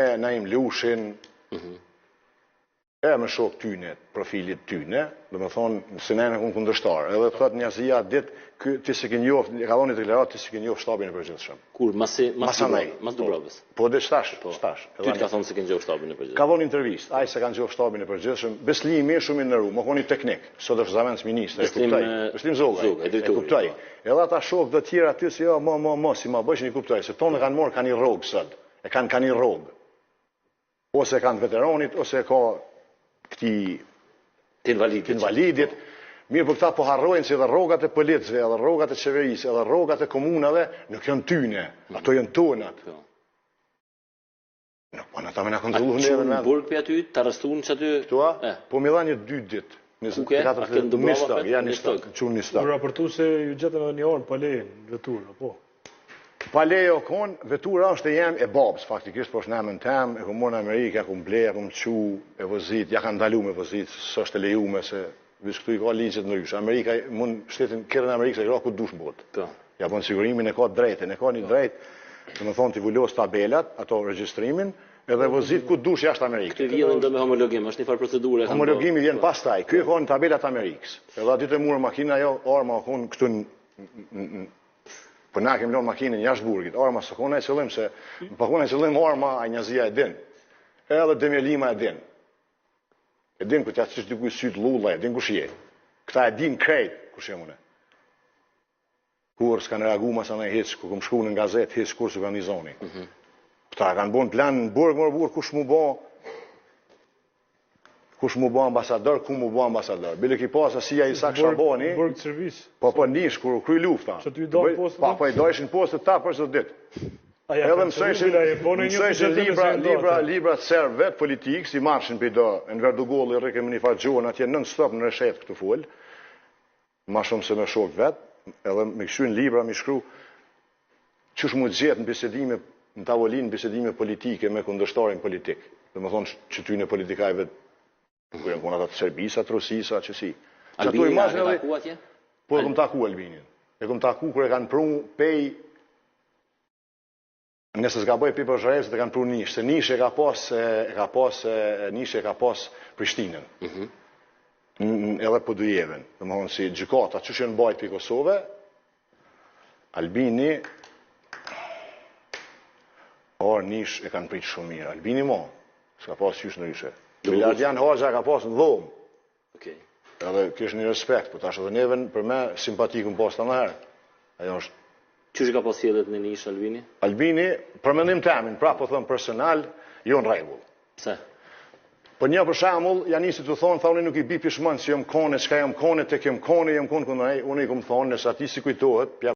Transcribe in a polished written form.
Naim Lushin, me shok tyne, profilit tyne, dhe me thonë, se nejnë unë kundërshtarë. Edhe thot Njazia ditë, ti se ke njoft, ka dhoni deklarat, ti se ke njoft shtabin e përgjithshëm. Kur, mas Dubravës? Po, dhe shtash. Ty të ka thonë se ke njoft shtabin e përgjithshëm? Ka dhoni intervist, ai se ka njoft shtabin e përgjithshëm, Beslimi shumë i nëru, më koni teknik, sot është zavendës ministre, e kuptaj. Beslim Zoga, e kuptaj. Edhe ata shok dhe tjera aty se jo, si ma bëjshin i kuptaj, se tonë kanë morë, kanë i rogë sot, e kanë i rogë. Ose kanë veteranit, ose ka këti invalidit. Mirë për këta po harrojnë se edhe rogat e policëve, edhe rogat e qeverisë, edhe rogat e komunave nuk janë tyne, ato janë tonat. Nuk po në ta me në kontrolu neve në burg për aty, të arrestunë që aty? Këtua? Po me dha një 2 dit. Kuke? A kënë Dubrava? Një stëk. Për raportu se ju gjetën edhe një orë në palejnë, veturë, apo? Palejo konë, vetura është e jem e babës, faktikisht, po është nëmën tem, e ku morë në Amerikë, ja ku mble, ja ku më qu, e vëzit, ja ka ndalu me vëzit, së është e lejume, se vishë këtu i ka ligjet në ryshë. Amerika, mund shtetin kërën e Amerikë, se i ka ku dush botë. Ja po në sigurimin e ka drejten, e ka një drejt, të më thonë t'i vullos tabelat, ato registrimin, edhe vëzit ku dush jashtë Amerikë. Këtë vjen do me homologim, është një farë procedure. Homologimi vjen pas taj, kjo e ka në tabelat Amerikës. Edhe aty të murë makina, jo, arma konë këtu për na kemi lonë makinën jashtë burgit, arma së kone e qëllim, se për kone e qëllim arma a Njazia e din, edhe Demjelima e din. E din këtë atë qështë dikuj sytë lulla, e din kush je. Këta e din krejt kush je mune. Kur s'kanë reagu masa në hiç, ku këm shku në gazet, hiç kur s'u kanë një zoni. Këta kanë bon plan në burg, kush mu bo ambasador, ku mu bo ambasador. Bile ki pas asia Isak Shaboni, po nish, kur u kry lufta. Po i dojshin postë ta për sot ditë. Edhe mësojshin libra të serë vetë politikë, si marshin për do, në Verdugolli, rrike më një farë gjohën, atje nën stop në reshet këtë full, ma shumë se me shok vetë, edhe me këshuin libra, me shkru, qësh mu gjetë në bisedime, në tavolinë bisedime politike me kundërshtarin politik. Dhe më thonë që ty në politikajve kërë në konat atë Serbisa, Trosisa, që si. Albini e taku atje? Po e këm taku Albinin. E këm taku kërë e kanë pru pej, nëse s'ka bëj pej për Zhrezë, e kanë pru Nish, se Nish e ka pas Prishtinën. Edhe për Dujeven. Dhe më thonë si gjykata, që që në bajt për Kosove, Albini, orë Nish e kanë pritë shumë mirë. Albini mo, s'ka pas qysh në ryshe. Miliardian Hoxha ka pas në dhomë. Edhe kështë një respekt, po tash edhe neve për me simpatikun pas të nëherë. Ajo është... Qështë ka pas fjellet në Nish, Albini? Albini, për mendim temin, pra po thëmë personal, jo në regull. Pse? Për një për shamull, janë nisi të thonë, tha unë nuk i bi pishmën, si jëmë kone, qka jëmë kone, tek jëmë kone, jëmë kone, unë i këmë thonë, nësa ti si kujtohet,